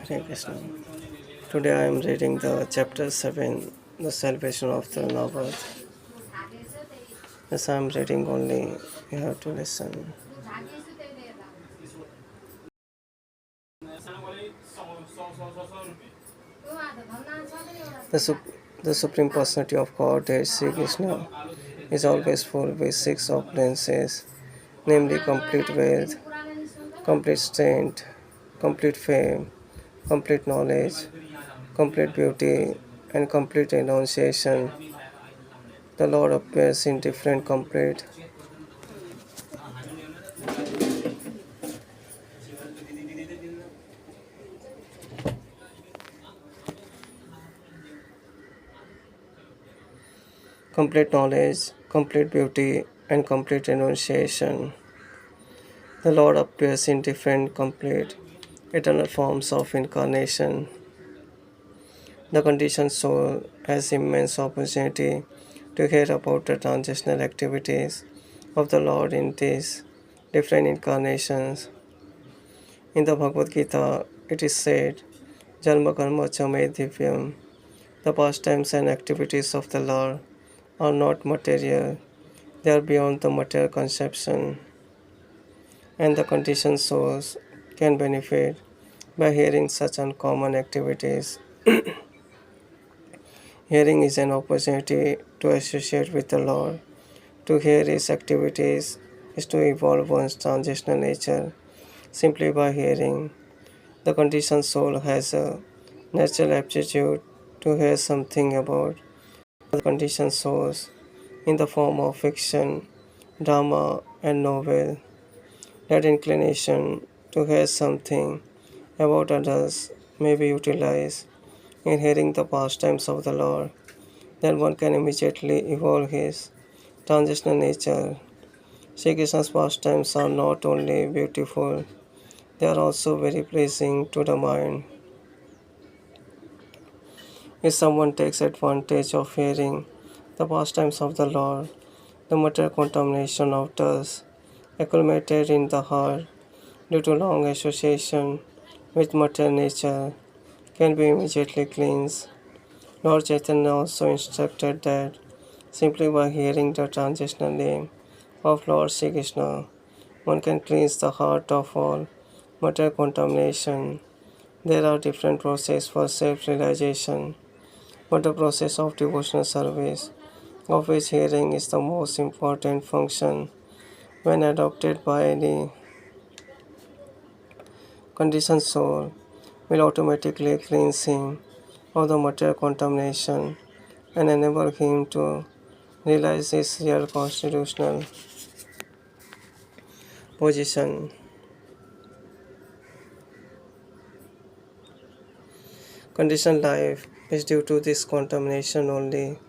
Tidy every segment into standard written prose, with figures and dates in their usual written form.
Hare Krishna. Today I am reading the chapter 7, the salvation of the lovers. Yes, I am reading only, you have to listen. The, Sup- the Supreme Personality of Godhead, Sri Krishna, is always full with six opulences, namely complete wealth, complete strength, complete fame, complete knowledge, complete beauty, and complete renunciation. The Lord appears in different complete knowledge, complete beauty, and complete renunciation. The Lord appears in different complete eternal forms of incarnation. The conditioned soul has immense opportunity to hear about the transitional activities of the Lord in these different incarnations. In the Bhagavad Gita, it is said, Jalma karma chame divyam. The pastimes and activities of the Lord are not material, they are beyond the material conception, and the conditioned souls can benefit by hearing such uncommon activities. Hearing is an opportunity to associate with the Lord. To hear His activities is to evolve one's transitional nature simply by hearing. The conditioned soul has a natural aptitude to hear something about the conditioned souls in the form of fiction, drama, and novel. That inclination to hear something about others may be utilized in hearing the pastimes of the Lord. Then one can immediately evolve his transitional nature. Sri Krishna's pastimes are not only beautiful, they are also very pleasing to the mind. If someone takes advantage of hearing the pastimes of the Lord, the material contamination of dust accumulated in the heart due to long association with material nature can be immediately cleansed. Lord Chaitanya also instructed that simply by hearing the transitional name of Lord Sri Krishna, one can cleanse the heart of all material contamination. There are different processes for self-realization, but the process of devotional service, of which hearing is the most important function, when adopted by any conditioned soul, will automatically cleanse him of the material contamination and enable him to realize his real constitutional position. Conditioned life is due to this contamination only,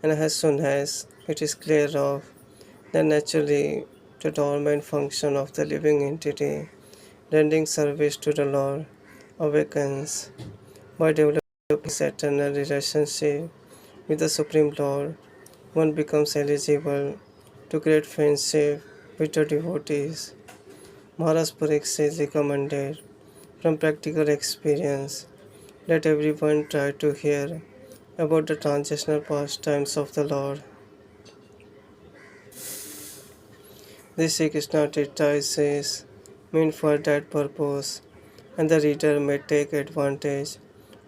and as soon as it is cleared off, then naturally the dormant function of the living entity rendering service to the Lord awakens. By developing this eternal relationship with the Supreme Lord, one becomes eligible to create friendship with the devotees. Maharaj Pariksit recommended from practical experience, let everyone try to hear about the transitional pastimes of the Lord. This Sri Krishna treatise is meant for that purpose, and the reader may take advantage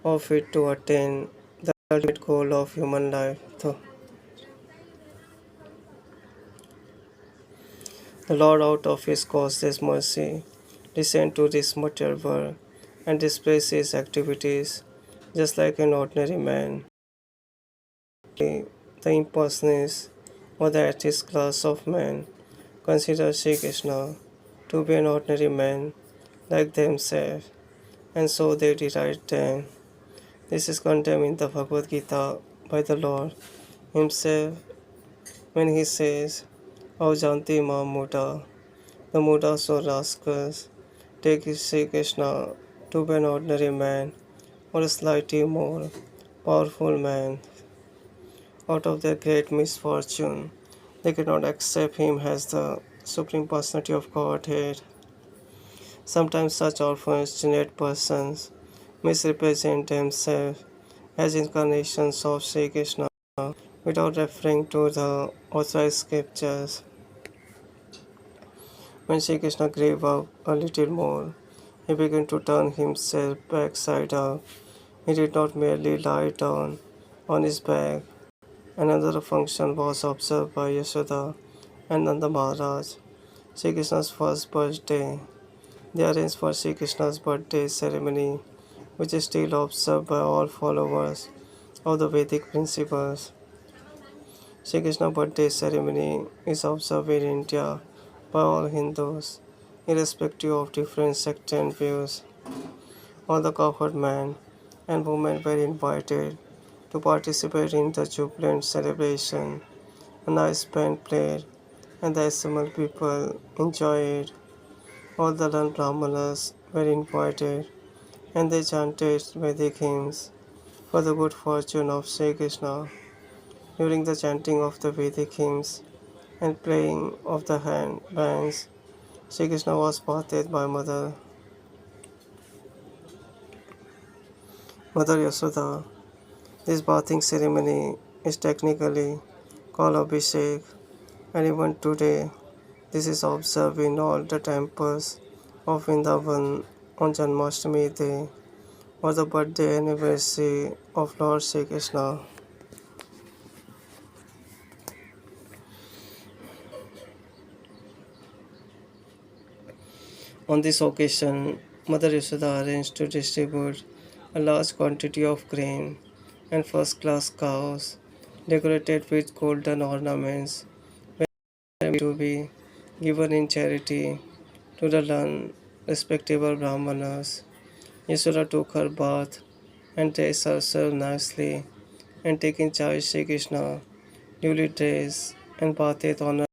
of it to attain the ultimate goal of human life. The Lord, out of His causeless mercy, descends to this material world and displays His activities just like an ordinary man. The impersonalists or the atheist class of men consider Sri Krishna to be an ordinary man like themselves, and so they deride them. This is condemned in the Bhagavad Gita by the Lord Himself when He says, Avjanti Ma Muda, the Mudas or rascals take Sri Krishna to be an ordinary man or a slightly more powerful man. Out of their great misfortune, they cannot accept him as the Supreme Personality of Godhead. Sometimes such unfortunate persons misrepresent themselves as incarnations of Sri Krishna without referring to the authorized scriptures. When Sri Krishna gave up a little more, he began to turn himself backside up. He did not merely lie down on his back. Another function was observed by Yashoda and Nanda Maharaj. Sri Krishna's first birthday. They arranged for Sri Krishna's birthday ceremony, which is still observed by all followers of the Vedic principles. Sri Krishna birthday ceremony is observed in India by all Hindus, irrespective of different sect and views. All the cowherd men and women were invited to participate in the jubilant celebration. A nice band played, and the assembled people enjoyed. All the learned Brahmanas were invited, and they chanted Vedic hymns for the good fortune of Sri Krishna. During the chanting of the Vedic hymns and playing of the hand bands, Sri Krishna was bathed by Mother Yashoda. This bathing ceremony is technically called Abhishek, and even today this is observed in all the temples of Vrindavan on Janmashtami Day or the birthday anniversary of Lord Sri Krishna. On this occasion, Mother Yashoda arranged to distribute a large quantity of grain and first class cows decorated with golden ornaments were to be given in charity to the learned, respectable Brahmanas. Yashoda took her bath and dressed herself nicely, and taking charge Sri Krishna, duly dressed and bathed on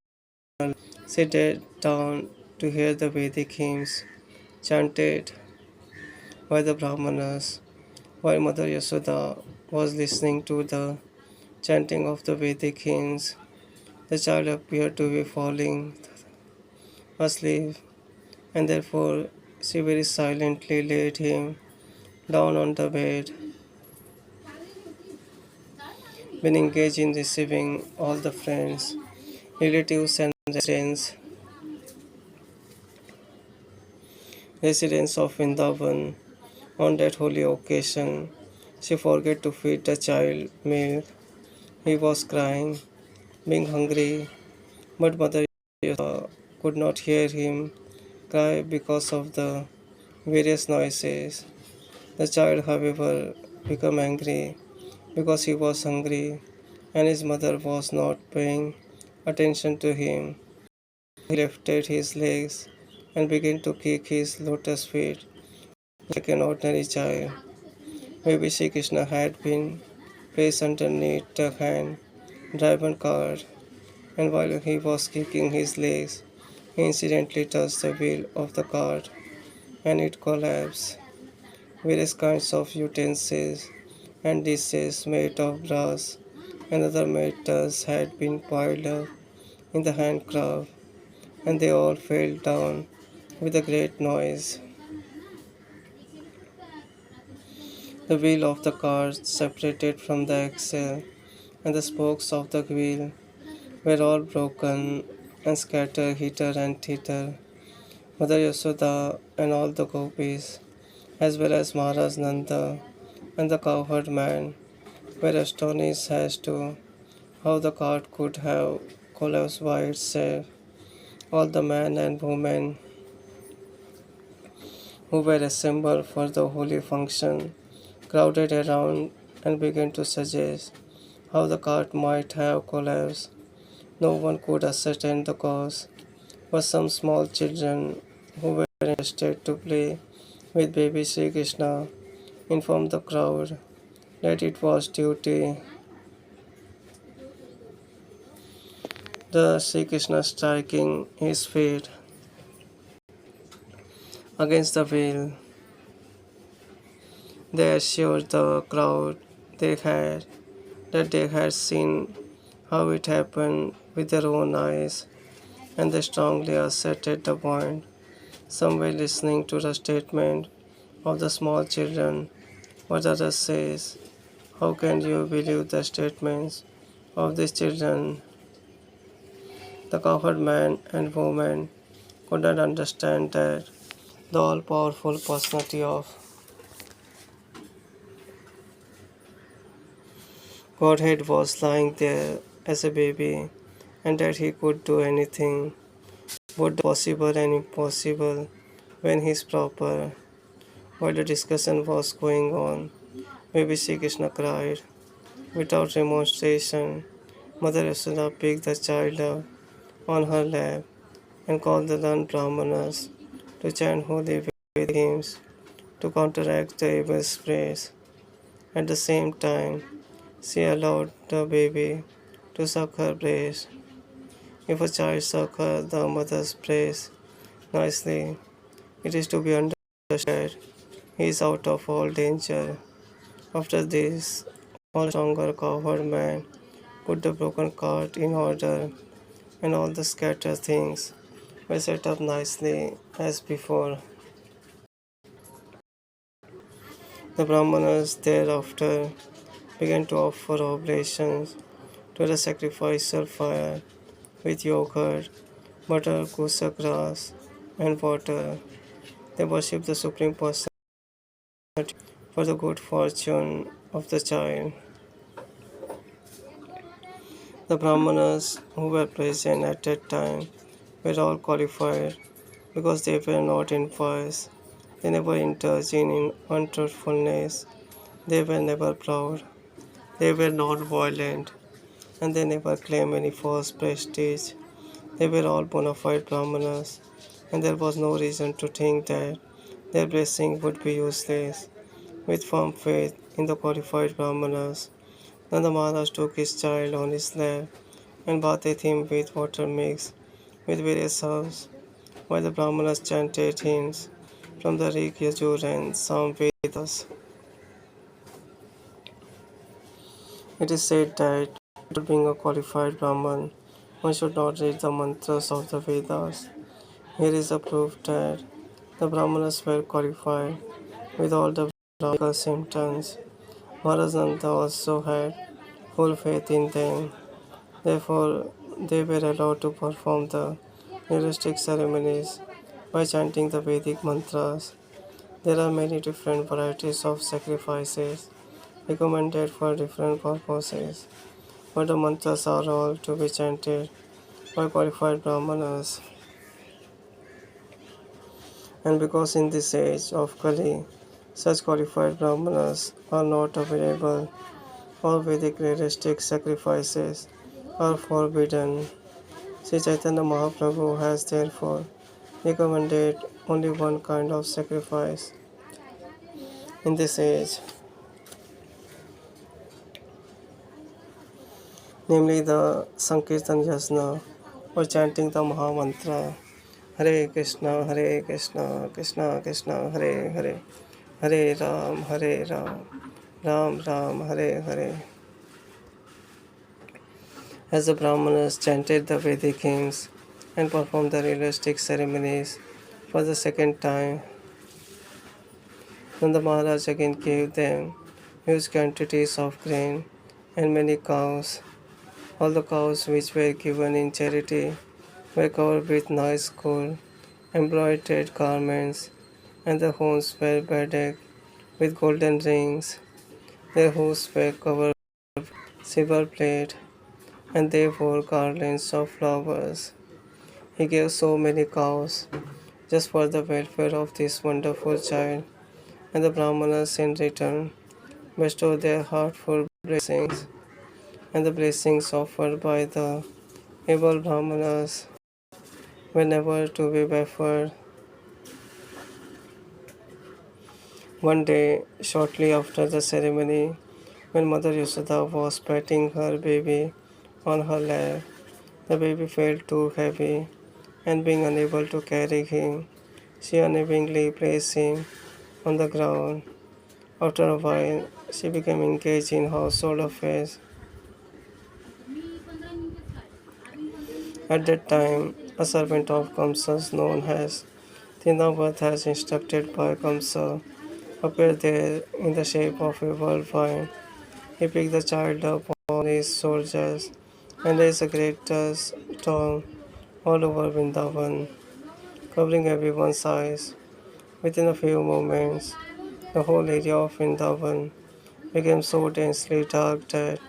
her, sat down to hear the Vedic hymns chanted by the Brahmanas. While Mother Yashoda was listening to the chanting of the Vedic hymns, the child appeared to be falling asleep, and therefore she very silently laid him down on the bed, when engaged in receiving all the friends, relatives, and residents of Vrindavan. On that holy occasion, she forgot to feed the child milk. He was crying, being hungry, but Mother could not hear him cry because of the various noises. The child, however, became angry because he was hungry and his mother was not paying attention to him. He lifted his legs and began to kick his lotus feet like an ordinary child. Maybe Sri Krishna had been placed underneath the hand driven cart, and while he was kicking his legs, he incidentally touched the wheel of the cart and it collapsed. Various kinds of utensils and dishes made of brass and other metals had been piled up in the handcraft, and they all fell down with a great noise. The wheel of the cart separated from the axle, and the spokes of the wheel were all broken and scattered hither and thither. Mother Yashoda and all the gopis, as well as Maharaj Nanda and the cowherd man, were astonished as to how the cart could have collapsed by itself. All the men and women who were assembled for the holy function crowded around and began to suggest how the cart might have collapsed. No one could ascertain the cause, but some small children who were interested to play with baby Sri Krishna informed the crowd that it was due to the Sri Krishna striking his feet against the wheel. They assured the crowd they had that they had seen how it happened with their own eyes, and they strongly asserted the point. Some were listening to the statement of the small children, but others says, how can you believe the statements of these children? The cowherd man and woman could not understand that the all powerful personality of Godhead was lying there as a baby and that he could do anything, both possible and impossible, when he is proper. While the discussion was going on, baby Sri Krishna cried. Without remonstration, Mother Yashoda picked the child up on her lap and called the learned Brahmanas to chant holy Vedic hymns to counteract the evil spirits. At the same time, she allowed the baby to suck her breast. If a child suckles the mother's breast nicely, it is to be understood he is out of all danger. After this, all stronger cowherd man put the broken cart in order, and all the scattered things were set up nicely as before. The Brahmanas thereafter began to offer oblations to the sacrificial fire with yogurt, butter, kusa grass, and water. They worshipped the Supreme Person for the good fortune of the child. The Brahmanas who were present at that time were all qualified because they were not envious. They never indulged in untruthfulness. They were never proud. They were not violent, and they never claimed any false prestige. They were all bona fide Brahmanas, and there was no reason to think that their blessing would be useless. With firm faith in the qualified Brahmanas, Nanda Maharaj took his child on his lap and bathed him with water mixed with various herbs, while the Brahmanas chanted hymns from the Rig, Yajur, and Sam Vedas. It is said that without being a qualified Brahman, one should not read the mantras of the Vedas. Here is a proof that the Brahmanas were qualified with all the Brahmanical symptoms. Maharaj Nanda also had full faith in them. Therefore, they were allowed to perform the ritualistic ceremonies by chanting the Vedic mantras. There are many different varieties of sacrifices recommended for different purposes, but the mantras are all to be chanted by qualified Brahmanas. And because in this age of Kali, such qualified Brahmanas are not available, all Vedic ritualistic sacrifices are forbidden. Sri Chaitanya Mahaprabhu has therefore recommended only one kind of sacrifice in this age, namely the Sankirtan Yajna or chanting the Mahamantra Hare Krishna, Krishna Krishna, Hare Hare, Hare Ram, Ram Ram, Hare Hare. As the Brahmanas chanted the Vedic hymns and performed the ritualistic ceremonies for the second time, Nanda Maharaj again gave them huge quantities of grain and many cows. All the cows which were given in charity were covered with nice gold embroidered garments, and the horns were bedecked with golden rings. Their hooves were covered with silver plate, and they wore garlands of flowers. He gave so many cows just for the welfare of this wonderful child, and the Brahmanas in return bestowed their heartful blessings, and the blessings offered by the able Brahmanas were never to be wavered. One day, shortly after the ceremony, when Mother Yashoda was patting her baby on her lap, the baby felt too heavy, and being unable to carry him, she unwillingly placed him on the ground. After a while, she became engaged in household affairs. At that time, a servant of Kamsa's known as Tindavat, as instructed by Kamsa, appeared there in the shape of a whirlwind. He picked the child up on his shoulders and raised a great storm all over Vrindavan, covering everyone's eyes. Within a few moments, the whole area of Vrindavan became so densely dark that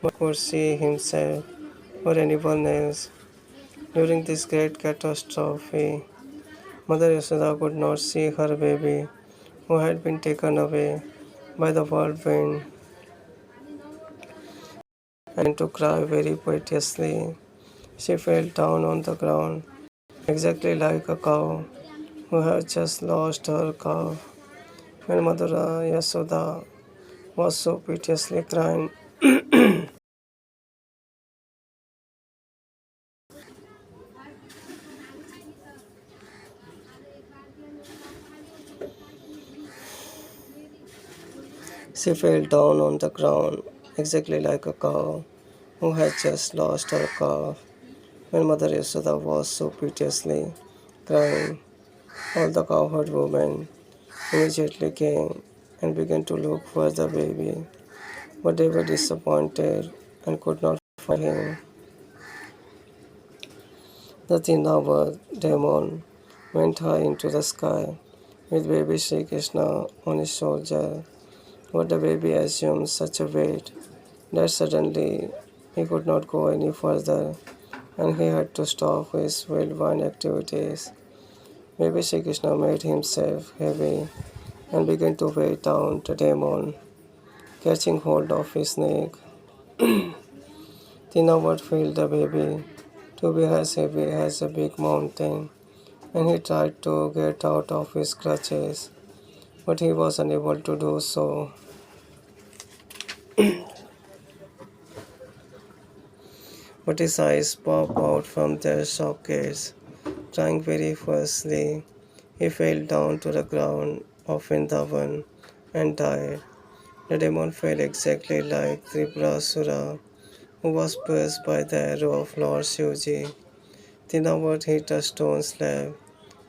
one could see himself or anyone else. During this great catastrophe, Mother Yashoda could not see her baby, who had been taken away by the whirlwind, and to cry very piteously. She fell down on the ground, exactly like a cow who had just lost her calf. When Mother Yashoda was so piteously crying, she fell down on the ground, exactly like a cow who had just lost her calf. When Mother Yashoda was so piteously crying, all the cowherd women immediately came and began to look for the baby, but they were disappointed and could not find him. The Tindavar demon went high into the sky with baby Sri Krishna on his shoulder, but the baby assumed such a weight that suddenly he could not go any further and he had to stop his whirlwind activities. Baby Sri Krishna made himself heavy and began to weigh down the demon, catching hold of his neck. Tinawat felt the baby to be as heavy as a big mountain, and he tried to get out of his clutches, but he was unable to do so. But his eyes popped out from their sockets. Trying very fiercely, he fell down to the ground of Vrindavan and died. The demon fell exactly like Tripurasura, who was pierced by the arrow of Lord Shivji. Tinawat hit a stone slab,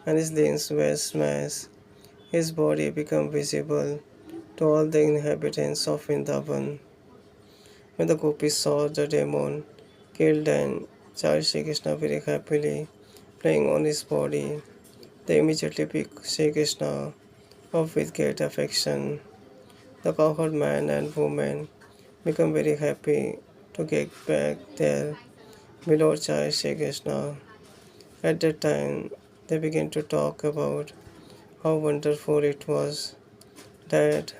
and his limbs were smashed. His body became visible to all the inhabitants of Vrindavan. When the gopis saw the demon killed and child Sri Krishna very happily playing on his body, they immediately picked Sri Krishna up with great affection. The cowherd man and woman become very happy to get back their beloved child Sri Krishna. At that time, they began to talk about how wonderful it was that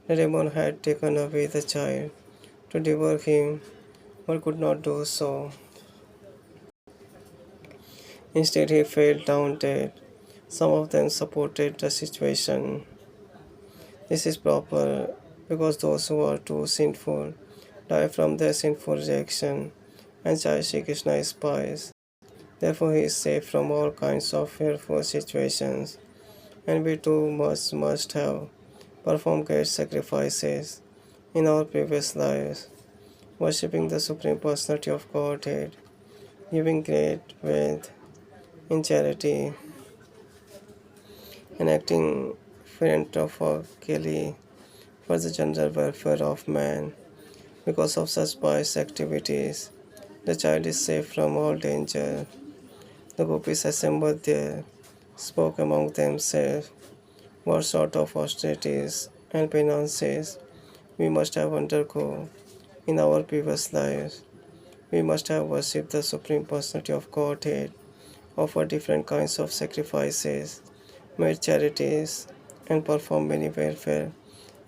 the demon had taken away the child to devour him, but could not do so. Instead, he fell down dead. Some of them supported the situation. This is proper because those who are too sinful die from their sinful reaction, and Jai Shri Krishna is pious. Therefore, he is safe from all kinds of fearful situations, and we too must have performed great sacrifices in our previous lives, worshipping the Supreme Personality of Godhead, giving great wealth in charity, and acting philanthropically for the general welfare of man. Because of such pious activities, the child is safe from all danger. The gopis assembled there, spoke among themselves what sort of austerities and penances we must have undergone in our previous lives. We must have worshipped the Supreme Personality of Godhead, offered different kinds of sacrifices, made charities, and performed many welfare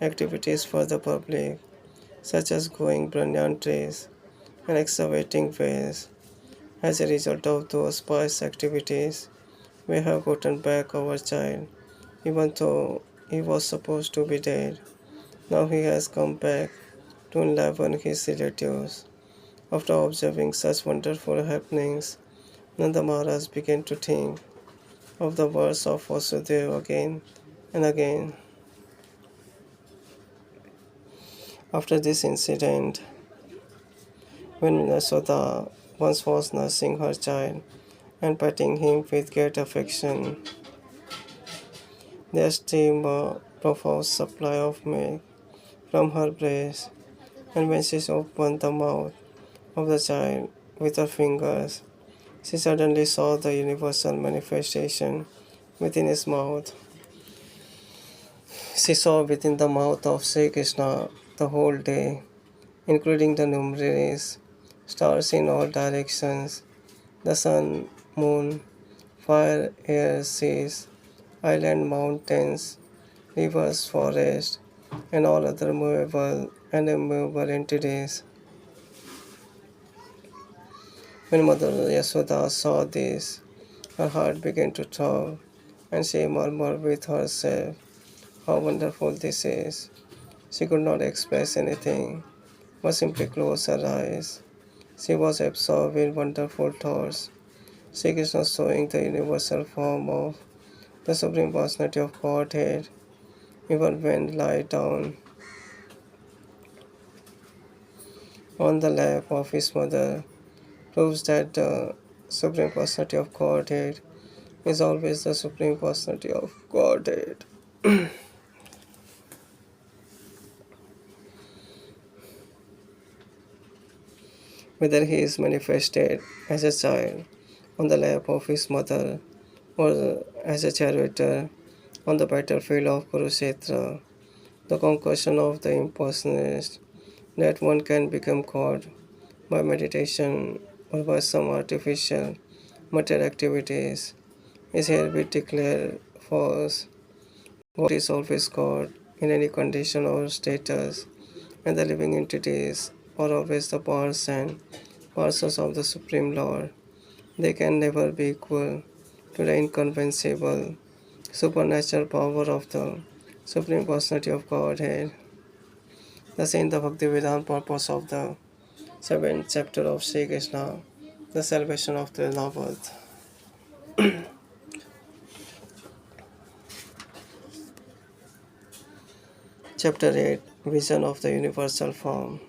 activities for the public, such as growing banyan trees and excavating wells. As a result of those pious activities, we have gotten back our child, even though he was supposed to be dead. Now he has come back to enliven his relatives. After observing such wonderful happenings, Nanda Maharaj began to think of the words of Vasudeva again and again. After this incident, when Yashoda once was nursing her child, and petting him with great affection. There streamed a profuse supply of milk from her breast, and when she opened the mouth of the child with her fingers, she suddenly saw the universal manifestation within his mouth. She saw within the mouth of Sri Krishna the whole day, including the numerous stars in all directions, the sun, moon, fire, air, seas, island, mountains, rivers, forests, and all other movable and immovable entities. When Mother Yashoda saw this, her heart began to throb, and she murmured with herself, "How wonderful this is!" She could not express anything, but simply closed her eyes. She was absorbed in wonderful thoughts. Sri Krishna showing the universal form of the Supreme Personality of Godhead, even when lie down on the lap of his mother, proves that the Supreme Personality of Godhead is always the Supreme Personality of Godhead. Whether he is manifested as a child on the lap of his mother or as a charioteer on the battlefield of Kurukshetra, the conclusion of the impersonalist that one can become God by meditation or by some artificial material activities is hereby declared false. God is always God in any condition or status, and the living entities are always the parts and parcels of the Supreme Lord. They can never be equal to the inconceivable supernatural power of the Supreme Personality of Godhead. Thus, in the Bhaktivedanta purpose of the seventh chapter of Sri Krishna, the salvation of the Lord. Chapter 8, Vision of the Universal Form.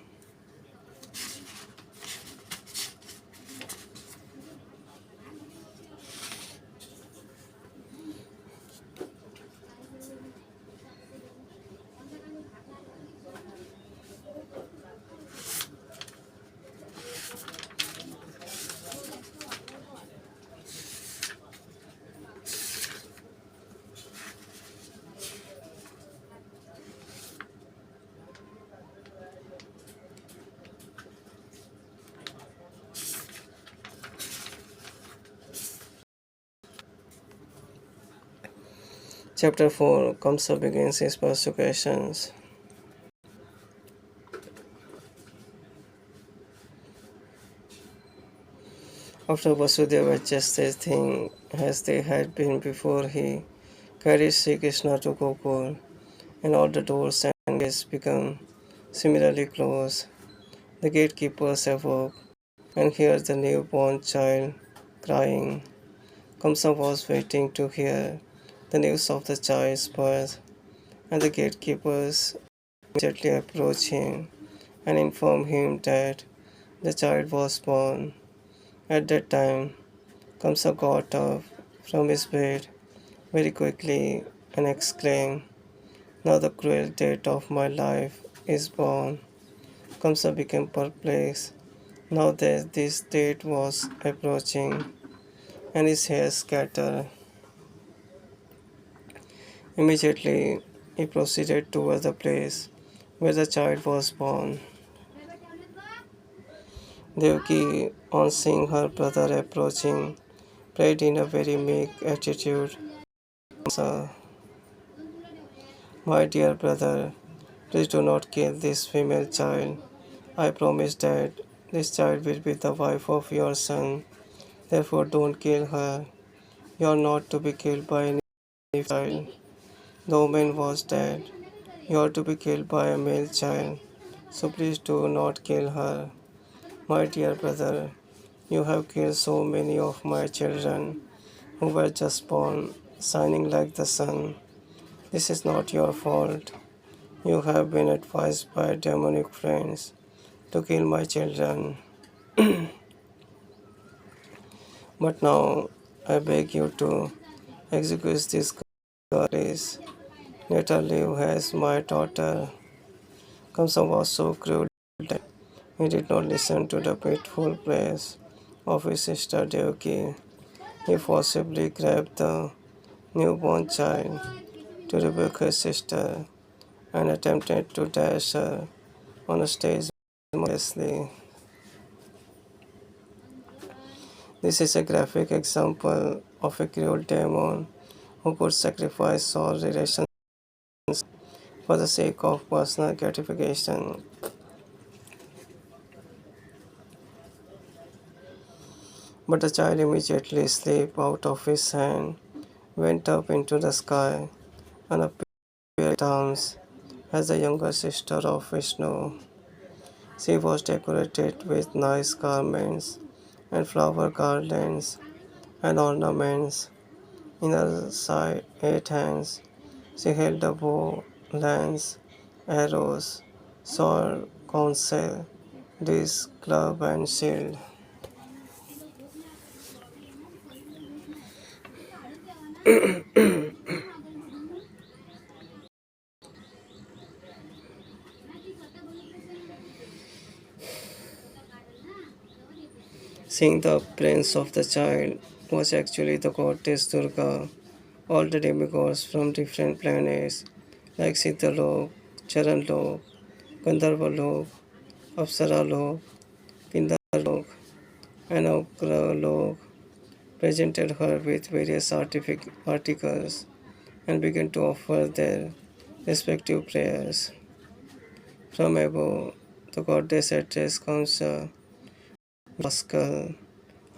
Chapter 4, Kamsa begins his persecutions. After Vasudeva adjusts things as they had been before, he carries Sri Krishna to Gokul, and all the doors and gates become similarly closed. The gatekeepers awoke and hear the newborn child crying. Kamsa was waiting to hear the news of the child's birth, and the gatekeepers immediately approached him and informed him that the child was born. At that time, Kamsa got up from his bed very quickly and exclaimed, "Now the cruel date of my life is born." Kamsa became perplexed now that this date was approaching, and his hair scattered. Immediately, he proceeded toward the place where the child was born. Devaki, on seeing her brother approaching, prayed in a very meek attitude, "Sir, my dear brother, please do not kill this female child. I promise that this child will be the wife of your son. Therefore, don't kill her. You are not to be killed by any child. The woman was dead. You are to be killed by a male child. So please do not kill her. My dear brother, you have killed so many of my children who were just born, shining like the sun. This is not your fault. You have been advised by demonic friends to kill my children. But now I beg you to execute this goddess. Later live as my daughter. Kamsa was so cruel that he did not listen to the pitiful prayers of his sister Devaki. He forcibly grabbed the newborn child to rebuke his sister and attempted to dash her on a stage mercilessly. This is a graphic example of a cruel demon who could sacrifice all relations for the sake of personal gratification. But the child immediately slipped out of his hand, went up into the sky, and appeared arms as the younger sister of Vishnu. She was decorated with nice garments and flower garlands and ornaments. In her side, 8 hands, she held a bow, lance, arrows, sword, counsel, disc, club, and shield. Seeing the appearance of the child was actually the goddess Durga. All the demigods from different planets like Siddhalok, Charanlok, Gandharvalok, Apsaralok, Kindarlok, and Okralok presented her with various articles and began to offer their respective prayers. From above, the goddess addressed Kamsa, Rascal,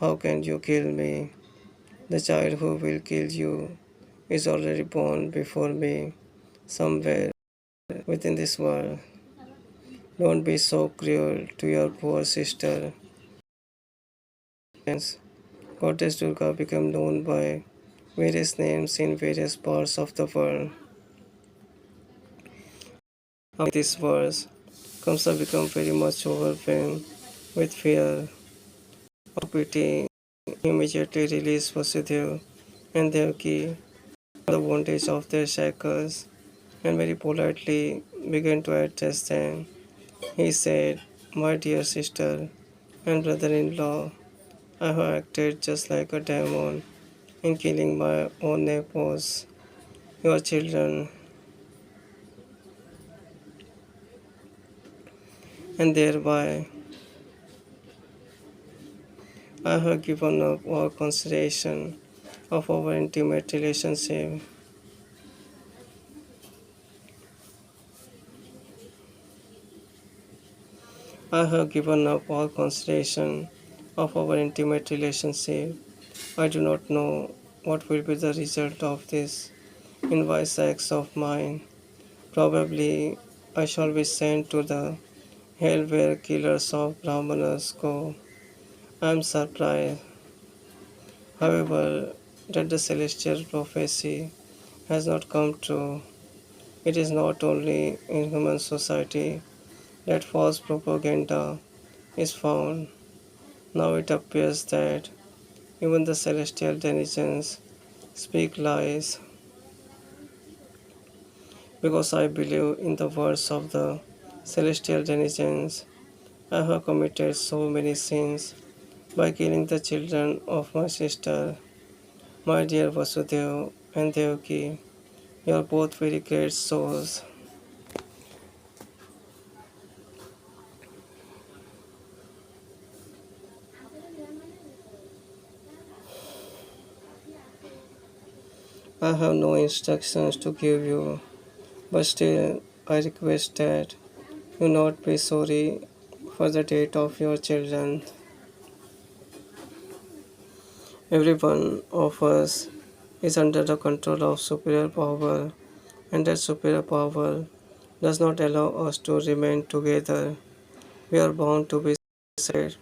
how can you kill me? The child who will kill you is already born before me, somewhere within this world. Don't be so cruel to your poor sister. Hence, Goddess Durga became known by various names in various parts of the world. After this verse, Kamsa became very much overwhelmed with fear or pity. He immediately released Vasudeva and Devaki from the bondage of their shackles and very politely began to address them. He said, "My dear sister and brother in law, I have acted just like a demon in killing my own neighbors, your children, and thereby I have given up all consideration of our intimate relationship. I have given up all consideration of our intimate relationship. I do not know what will be the result of this invidious acts of mine. Probably I shall be sent to the hell where killers of Brahmanas go. I am surprised, however, that the celestial prophecy has not come true. It is not only in human society that false propaganda is found. Now it appears that even the celestial denizens speak lies. Because I believe in the words of the celestial denizens, I have committed so many sins by killing the children of my sister, my dear Vasudev and Devaki. You are both very great souls. I have no instructions to give you, but still I request that you not be sorry for the death of your children. Every one of us is under the control of superior power, and that superior power does not allow us to remain together. We are bound to be separated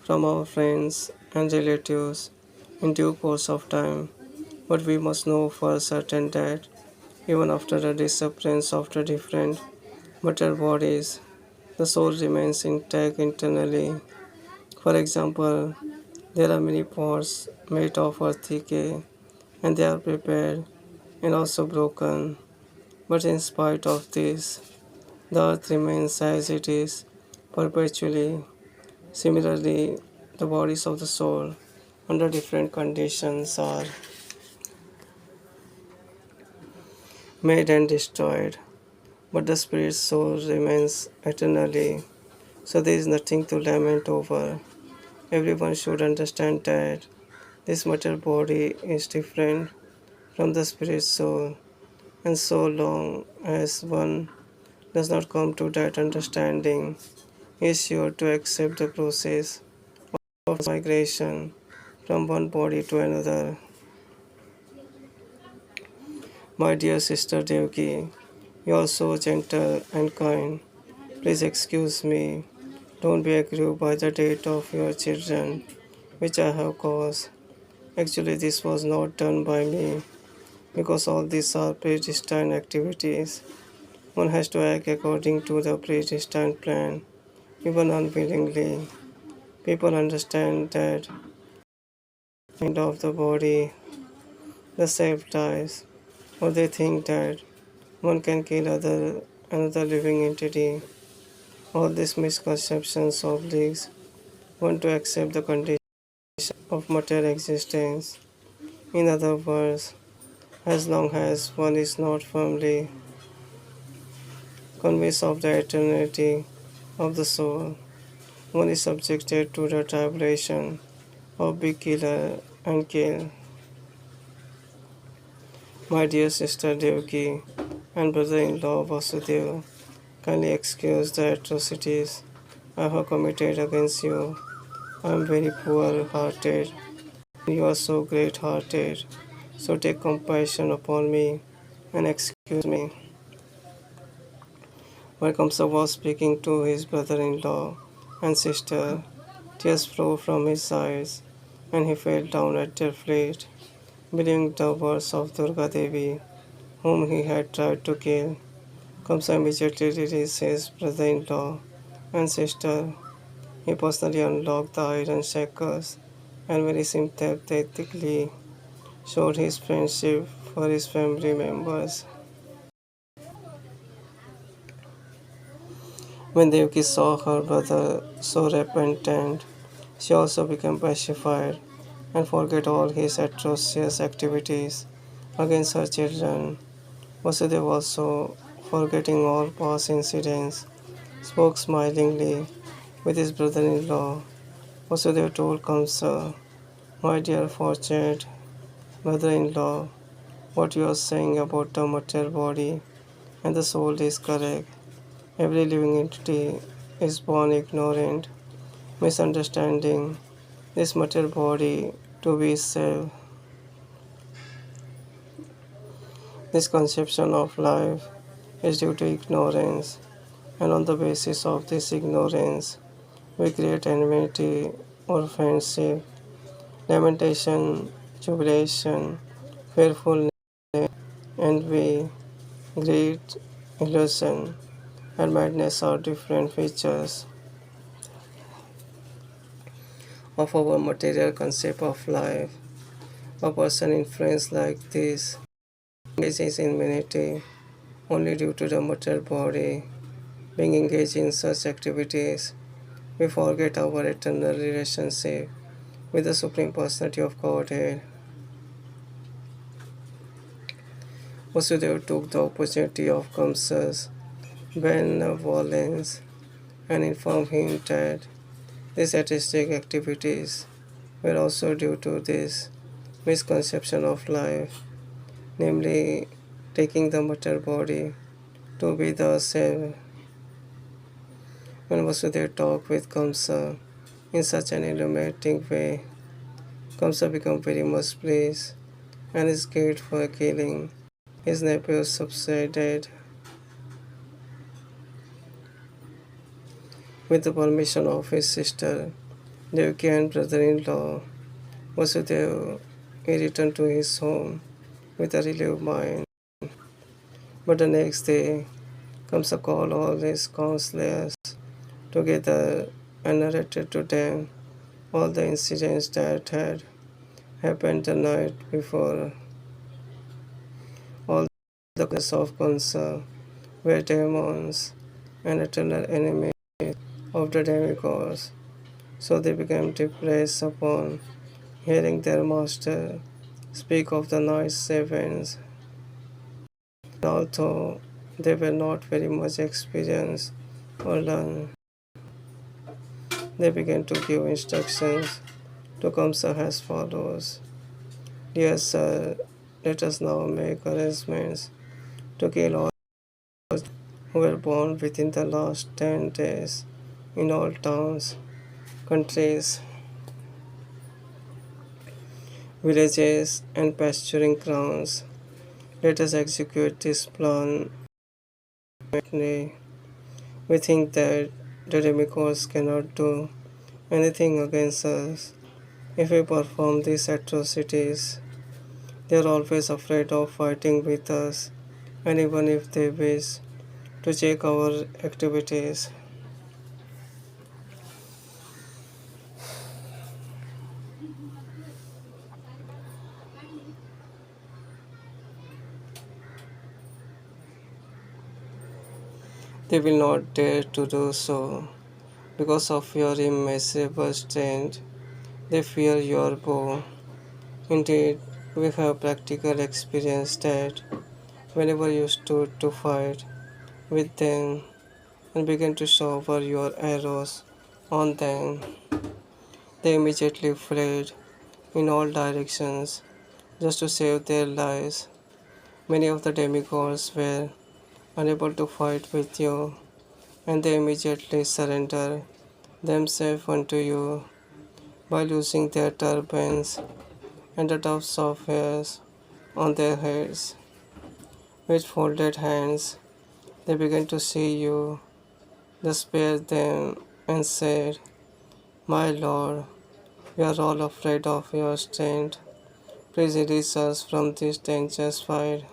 from our friends and relatives in due course of time, but we must know for certain that even after the disappearance of the different material bodies, the soul remains intact internally. For example, There are many pots made of earthy clay, and they are prepared and also broken. But in spite of this, the earth remains as it is perpetually. Similarly, the bodies of the soul under different conditions are made and destroyed, but the spirit soul remains eternally. So there is nothing to lament over. Everyone should understand that this material body is different from the spirit soul, and so long as one does not come to that understanding, he is sure to accept the process of migration from one body to another. My dear sister Devki, you are so gentle and kind. Please excuse me. Don't be aggrieved by the death of your children, which I have caused. Actually, this was not done by me, because all these are predestined activities. One has to act according to the predestined plan, even unwillingly. People understand that end of the body, the self dies, or they think that one can kill another living entity. All these misconceptions obliges one to accept the condition of material existence. In other words, as long as one is not firmly convinced of the eternity of the soul, one is subjected to the tribulation of be killer and kill. My dear sister Devki and brother-in-law Vasudev, kindly excuse the atrocities I have committed against you. I am very poor-hearted. You are so great-hearted. So take compassion upon me and excuse me. While Kamsa was speaking to his brother-in-law and sister, tears flowed from his eyes, and he fell down at their feet, believing the words of Durga Devi, whom he had tried to kill. Kamsa immediately released his brother-in-law and sister. He personally unlocked the iron shackles and very sympathetically showed his friendship for his family members. When Devaki saw her brother so repentant, she also became pacified and forget all his atrocious activities against her children. Vasudeva also, forgetting all past incidents, spoke smilingly with his brother-in-law. Vasudeva told Kamsa, "My dear fortunate brother-in-law, what you are saying about the material body and the soul is correct. Every living entity is born ignorant, misunderstanding this material body to be self. This conception of life is due to ignorance, and on the basis of this ignorance, we create enmity or friendship, lamentation, jubilation, fearfulness, envy, greed, illusion, and madness are different features of our material concept of life. A person influenced like this engages in vanity only due to the material body. Being engaged in such activities, we forget our eternal relationship with the Supreme Personality of Godhead. Vasudeva took the opportunity of Kamsa's benevolence and informed him that these artistic activities were also due to this misconception of life, namely taking the material body to be the self. When Vasudeva talked with Kamsa in such an illuminating way, Kamsa became very much pleased, and his guilt for killing his nephew subsided. With the permission of his sister, Devaki and brother-in-law, Vasudeva, he returned to his home with a relieved mind. But the next day, Kamsa called all his counselors together and narrated to them all the incidents that had happened the night before, all the causes of concern were demons and eternal enemies of the demigods. So they became depressed upon hearing their master speak of the night's events. Although they were not very much experienced or learned, they began to give instructions to Kamsa as follows. Dear sir, let us now make arrangements to kill all who were born within the last 10 days in all towns, countries, villages, and pasturing grounds. Let us execute this plan. We think that the demigods cannot do anything against us if we perform these atrocities. They are always afraid of fighting with us, and even if they wish to check our activities, they will not dare to do so. Because of your immeasurable strength, they fear your bow. Indeed, we have practical experience that whenever you stood to fight with them and began to shower your arrows on them, they immediately fled in all directions just to save their lives. Many of the demigods were unable to fight with you, and they immediately surrender themselves unto you by losing their turbans and the tufts of hairs on their heads. With folded hands, they began to see you, they spared them and said, My Lord, we are all afraid of your strength. Please release us from this dangerous fight.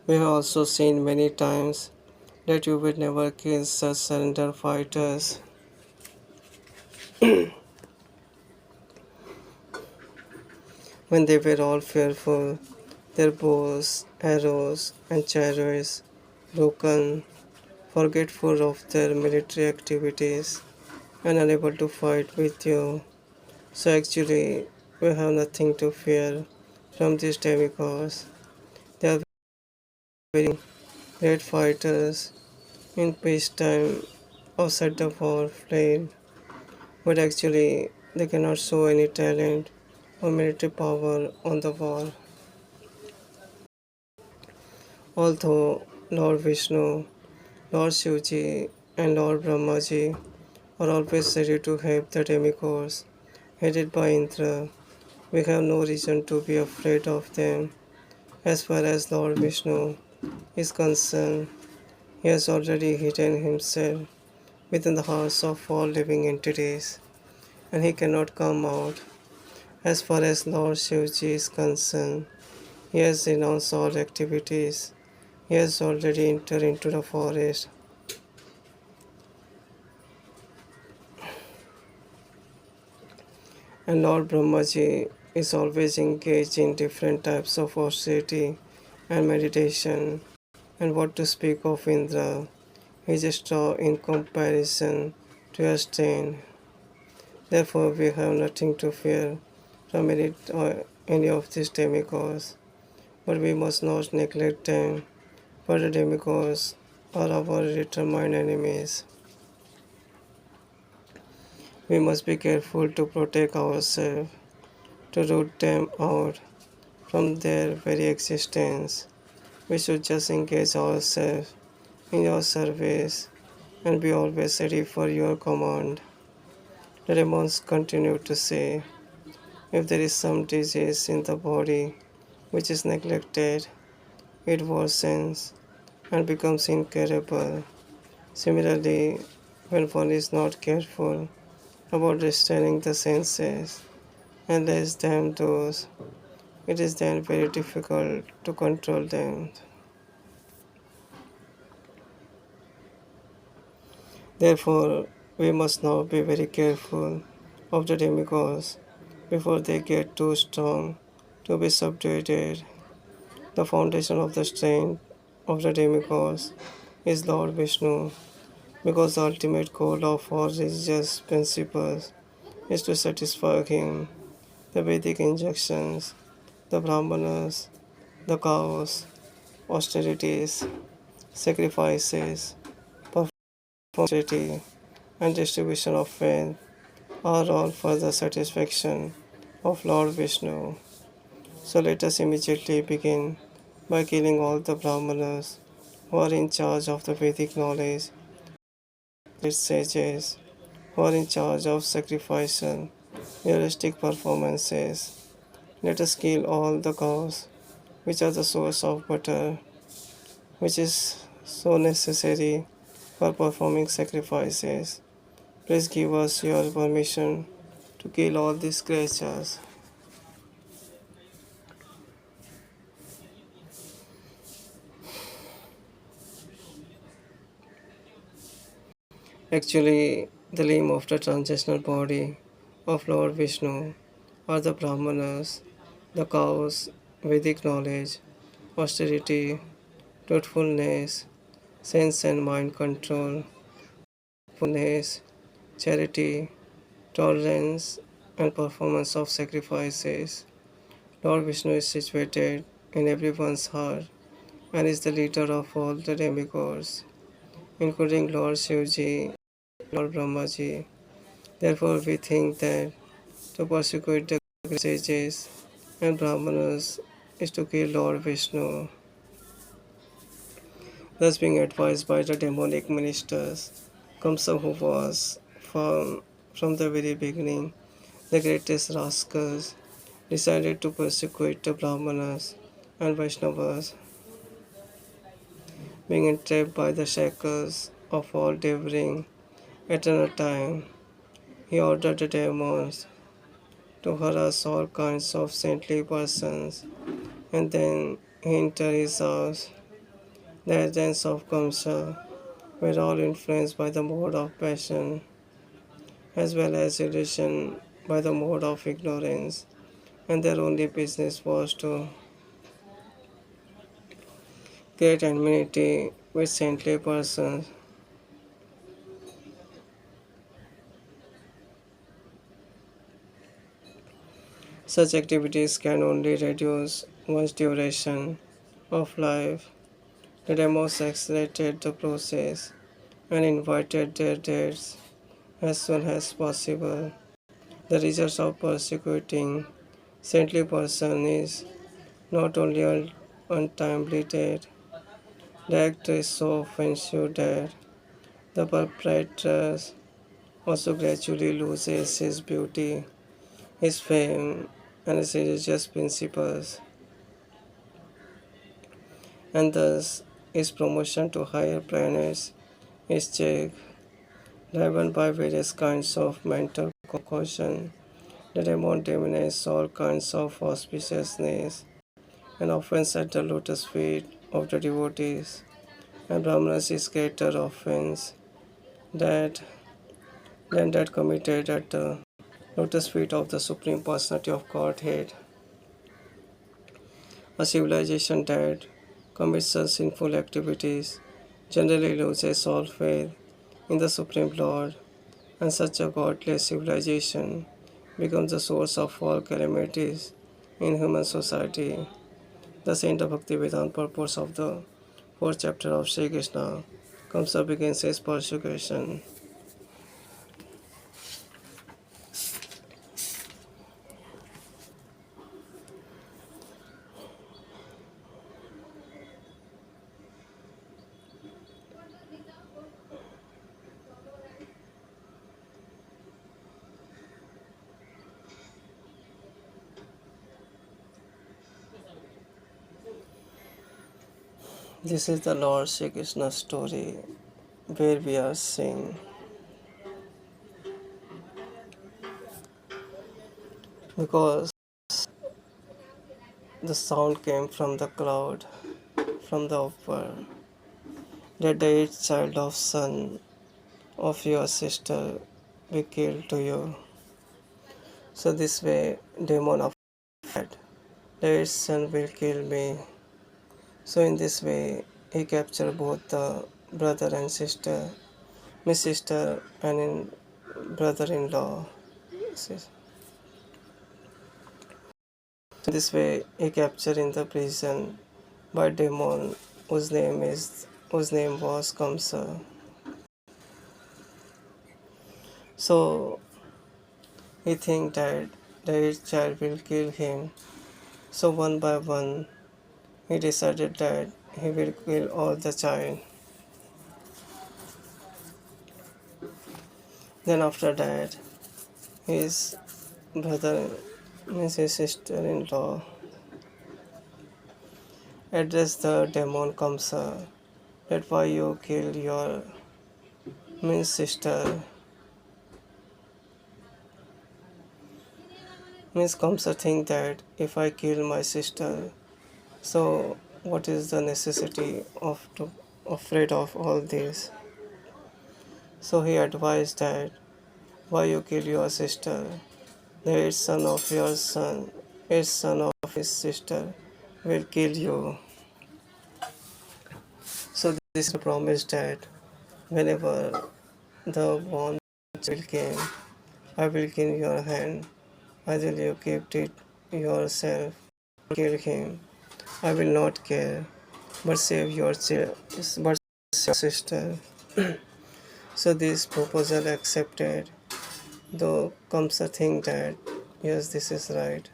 We have also seen many times that you will never kill such surrender fighters. When they were all fearful, their bows, arrows, and chariots broken, forgetful of their military activities, and unable to fight with you. So actually, we have nothing to fear from these demigods. They are very great fighters in peacetime outside the war flame, but actually they cannot show any talent or military power on the war. Although Lord Vishnu, Lord Shivji, and Lord Brahmaji are always ready to help the demigods headed by Indra, we have no reason to be afraid of them. As far as Lord Vishnu is concerned, he has already hidden himself within the hearts of all living entities, and he cannot come out. As far as Lord Shivji is concerned, he has renounced all activities. He has already entered into the forest, and Lord Brahmaji is always engaged in different types of austerity and meditation. And what to speak of Indra, he is a straw in comparison to a stain. Therefore, we have nothing to fear from any of these demigods, but we must not neglect them, for the demigods are our determined enemies. We must be careful to protect ourselves, to root them out from their very existence. We should just engage ourselves in your service and be always ready for your command. The demons continued to say, if there is some disease in the body which is neglected, it worsens and becomes incurable. Similarly, when one is not careful about restraining the senses and lets them those, it is then very difficult to control them. Therefore, we must now be very careful of the demigods before they get too strong to be subdued. The foundation of the strength of the demigods is Lord Vishnu, because the ultimate goal of all religious principles is to satisfy him. The Vedic injunctions, the Brahmanas, the cows, austerities, sacrifices, performance, and distribution of wealth are all for the satisfaction of Lord Vishnu. So let us immediately begin by killing all the Brahmanas who are in charge of the Vedic knowledge, the sages who are in charge of sacrificial, realistic performances. Let us kill all the cows which are the source of butter, which is so necessary for performing sacrifices. Please give us your permission to kill all these creatures. Actually, the limb of the transitional body of Lord Vishnu are the Brahmanas, the cows, Vedic knowledge, austerity, truthfulness, sense and mind control, fullness, charity, tolerance, and performance of sacrifices. Lord Vishnu is situated in everyone's heart and is the leader of all the demigods, including Lord Shivji, Lord Brahmaji. Therefore, we think that to persecute the great sages and Brahmanas is to kill Lord Vishnu. Thus, being advised by the demonic ministers, Kamsa, who was from the very beginning the greatest rascals, decided to persecute the Brahmanas and Vaishnavas, being entrapped by the shackles of all devouring eternal time. He ordered the demons to harass all kinds of saintly persons, and then he entered his house. The agents of Kamsa were all influenced by the mode of passion, as well as illusion by the mode of ignorance, and their only business was to create enmity with saintly persons. Such activities can only reduce one's duration of life. The demos accelerated the process and invited their deaths as soon as possible. The result of persecuting saintly person is not only untimely death, the act is so offensive that the perpetrator also gradually loses his beauty, his fame, and his religious principles, and thus his promotion to higher planets is checked. Driven by various kinds of mental caution, the demon dominates all kinds of auspiciousness and offense at the lotus feet of the devotees. And Brahmanas is greater offense that than that committed at the lotus feet of the Supreme Personality of Godhead. A civilization that commits such sinful activities generally loses all faith in the Supreme Lord, and such a godless civilization becomes the source of all calamities in human society. The saint of Bhaktivedanta purpose of the fourth chapter of Sri Krishna comes up against his persecution. This is the Lord Sri Krishna story where we are seeing because the sound came from the cloud from the upper that the eighth child of sun of your sister be killed to you. So this way demon of that its son will kill me. So in this way he captured both the brother and sister, my sister and in brother-in-law. So this way he captured in the prison by demon whose name was Kamsa. So he think that the child will kill him. So one by one he decided that he will kill all the child. Then after that his brother means his sister-in-law addressed the demon Kamsa that why you kill your means sister. Means Kamsa think that if I kill my sister, so what is the necessity of to afraid of all this? So he advised that why you kill your sister? The eighth son of your son, eighth son of his sister will kill you. So this is a promise that whenever the one will came, I will kill your hand. Either you keep it yourself, kill him. I will not care, but save your but your sister. So this proposal accepted, though comes a thing that yes, this is right.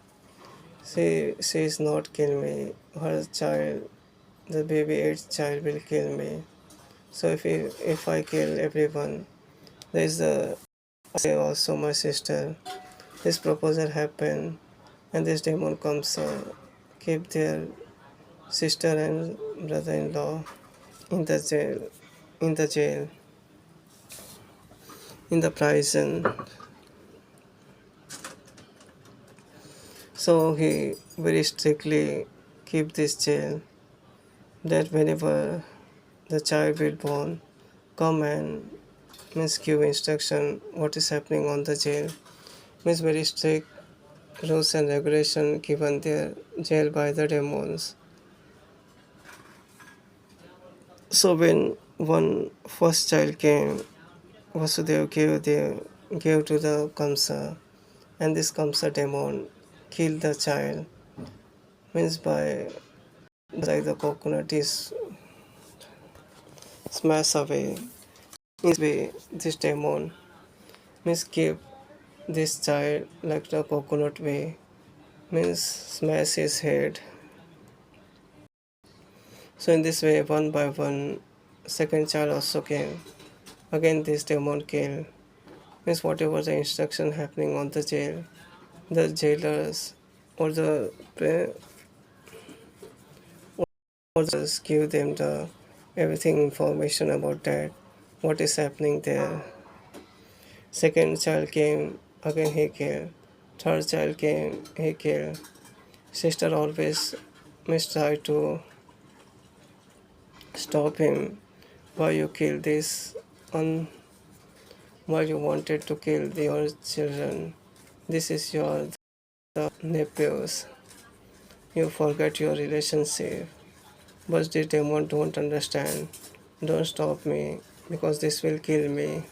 She is not kill me. Her child, the baby eighth child will kill me. So if I kill everyone, there is a also my sister. This proposal happened, and this demon comes keep their sister and brother-in-law in the jail, in the jail, in the prison. So he very strictly keep this jail that whenever the child will born, come and means give instruction what is happening on the jail. Means very strict rules and regulation given their jail by the demons. So when one first child came, Vasudev gave to the Kamsa, and this Kamsa demon killed the child. Means by like the coconut is smashed away. In this way, this demon means keep this child like the coconut way. Means smash his head. So in this way, one by one, second child also came. Again, this demon killed. Means whatever the instruction happening on the jail, the jailers or the or just give them the everything information about that, what is happening there. Second child came, again he killed. Third child came, he killed. Sister always must try to stop him. Why you kill this? On why you wanted to kill your children? This is your the nephews. You forget your relationship. But the demon don't understand. Don't stop me because this will kill me.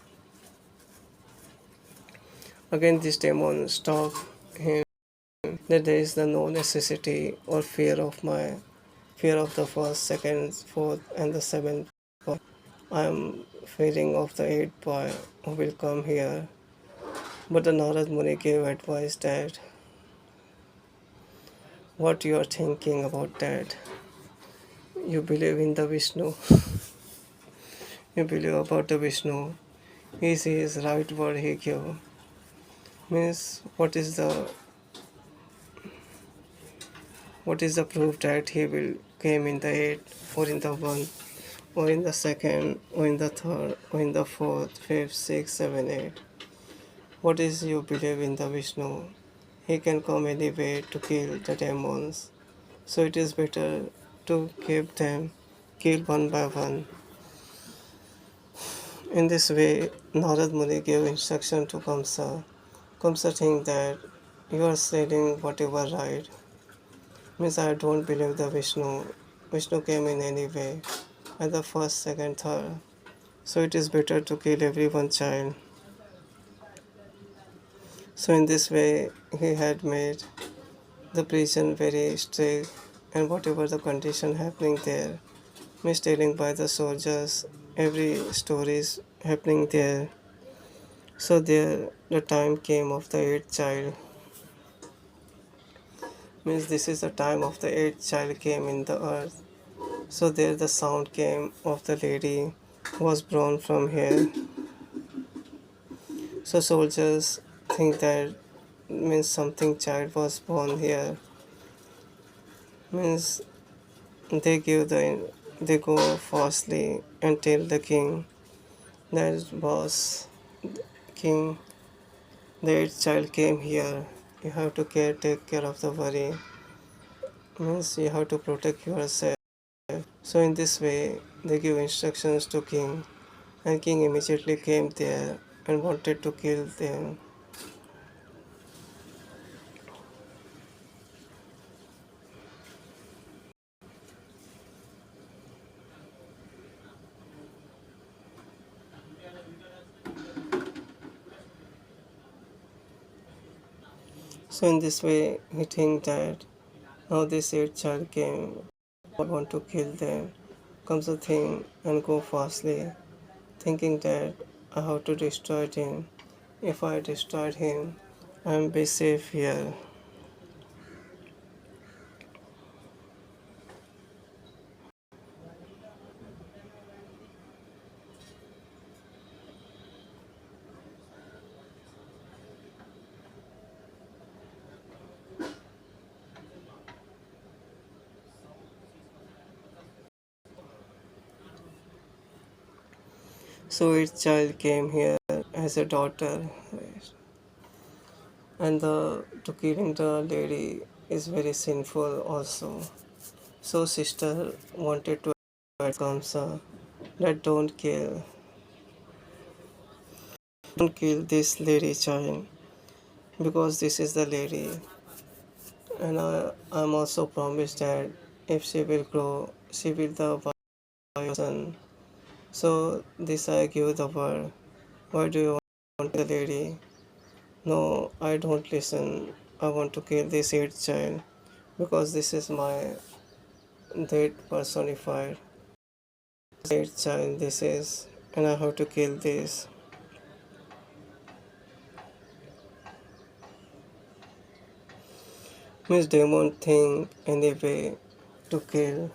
Again this demon stop him that there is the no necessity or fear of the first, second, fourth and the seventh boy. I am fearing of the eighth boy who will come here. But the Narad Muni gave advice that what you are thinking about that. You believe in the Vishnu. You believe about the Vishnu. He says right word he gave. Means what is the proof that he will came in the eighth or in the one or in the second or in the third or in the fourth, fifth, sixth, seven, eight? What is you believe in the Vishnu? He can come anyway to kill the demons. So it is better to keep them kill one by one. In this way, Narad Muni gave instruction to Kamsa. Kamsa think that you are saying whatever right. Means I don't believe the Vishnu. Vishnu came in any way, at the first, second, third. So it is better to kill every one child. So in this way, he had made the prison very strict, and whatever the condition happening there, mistelling by the soldiers, every story is happening there. So there, the time came of the eighth child. Means this is the time of the eighth child came in the earth. So there the sound came of the lady who was born from here. So soldiers think that means something child was born here. Means they go fastly and tell the king that boss king the eighth child came here. You have to take care of the worry. Means you have to protect yourself. So in this way they give instructions to king, and king immediately came there and wanted to kill them. So in this way he think that now this eighth child came, I want to kill them. Comes the thing and go fastly, thinking that I have to destroy him. If I destroy him, I am be safe here. So its child came here as a daughter, right? And to killing the lady is very sinful also. So sister wanted to advise Kamsa that don't kill this lady child, because this is the lady, and I'm also promised that if she will grow, she will the son. So this I give the word. Why do you want the lady? No, I don't listen. I want to kill this eighth child because this is my dead personified. Eighth child this is, and I have to kill this. Means demon think anyway to kill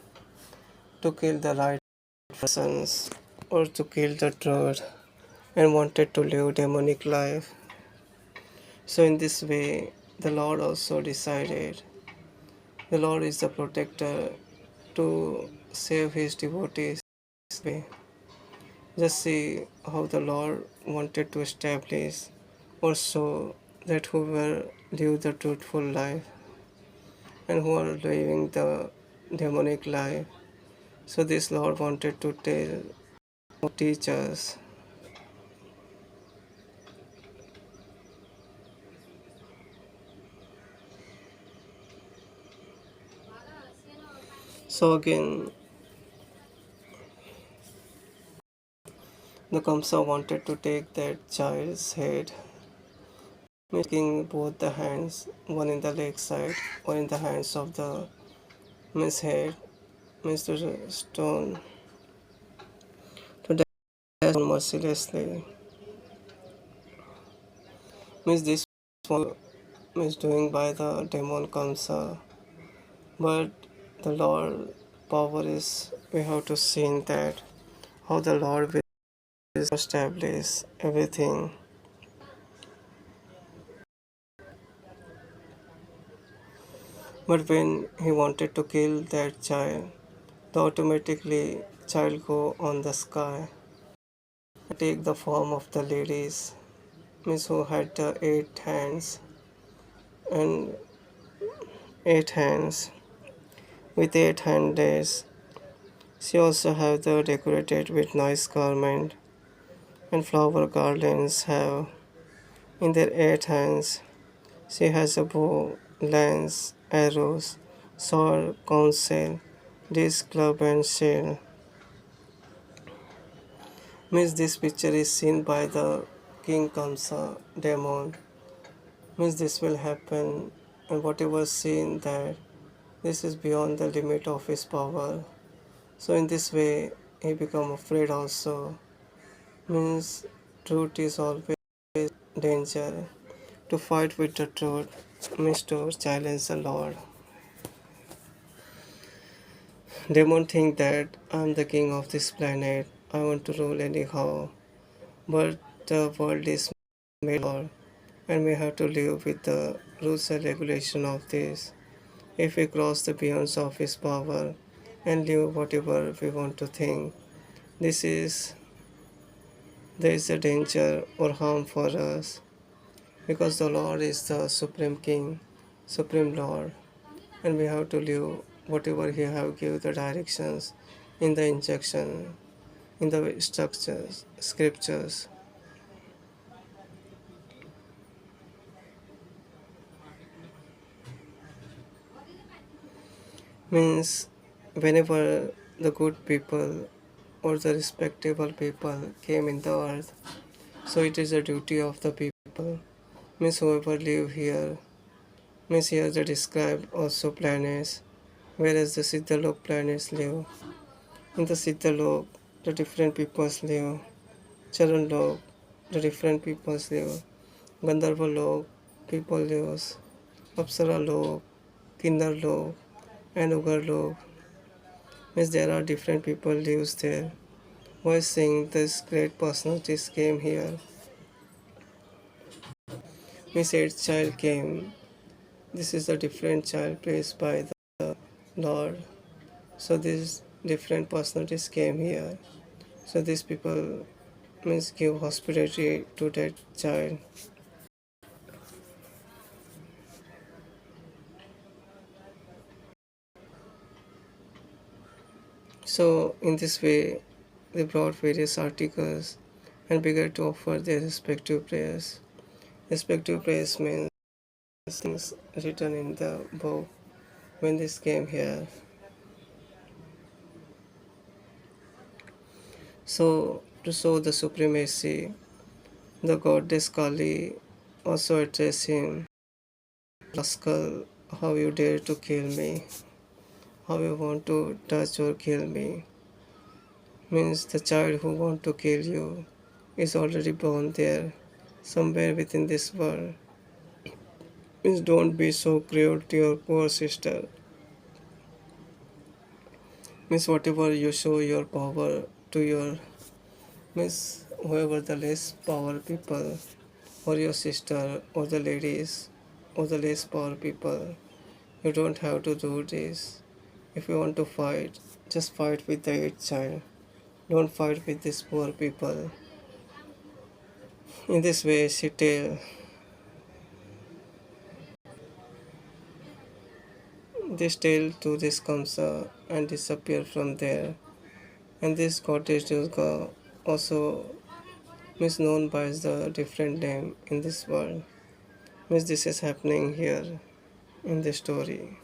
the right persons or to kill the truth and wanted to live demonic life. So in this way the Lord also decided. The Lord is the protector to save his devotees. Just see how the Lord wanted to establish or show that whoever live the truthful life and who are living the demonic life. So this Lord wanted to teach us. So again, the Kamsa wanted to take that child's head, making both the hands, one in the leg side, one in the hands of the Miss head, Mr. Stone, to dash on mercilessly. Miss this one is doing by the demon Kamsa, but the Lord power is we have to see in that how the Lord will establish everything. But when he wanted to kill that child, the automatically child go on the sky and take the form of the ladies, Miss who had the and eight hands with eight handles. She also have the decorated with nice garment and flower garlands have in their 8 hands. She has a bow, lance, arrows, sword, counsel, disc, club, and shield. Means this picture is seen by the king Kamsa demon. Means this will happen, and whatever seen that this is beyond the limit of his power. So in this way, he become afraid also. Means truth is always danger. To fight with the truth means to challenge the Lord. Demon think that I'm the king of this planet. I want to rule anyhow. But the world is made for, and we have to live with the rules and regulation of this. If we cross the bounds of his power and live whatever we want to think, this is there is a danger or harm for us because the Lord is the supreme king, supreme Lord, and we have to live whatever he have give the directions in the instruction, in the structures, scriptures. Means whenever the good people or the respectable people came in the earth, so it is a duty of the people. Means whoever live here, means here they describe also planets, whereas the Siddhalok planets live. In the Siddhalok, the different peoples live. Charan Lok, the different peoples live. Gandharva Lok, people lives. Apsara Lok, Kinder Lok, and Ugar Lok. Means there are different people lives there. Why saying this great personalities came here? Means each child came. This is a different child placed by the Lord. So these different personalities came here. So these people means give hospitality to that child. So in this way they brought various articles and began to offer their respective prayers. Respective prayers means things written in the book when this came here. So to show the supremacy, the goddess Kali also addressed him, rascal, how you dare to kill me, how you want to touch or kill me. Means the child who want to kill you is already born there, somewhere within this world. Means don't be so cruel to your poor sister. Means whatever you show your power to your, means whoever the less power people or your sister or the ladies or the less power people, you don't have to do this. If you want to fight, just fight with the eight child. Don't fight with these poor people. In this way, she tell this tale to this Kamsa and disappear from there. And this goddess Durga also is known by the different name in this world. Means this is happening here in the story.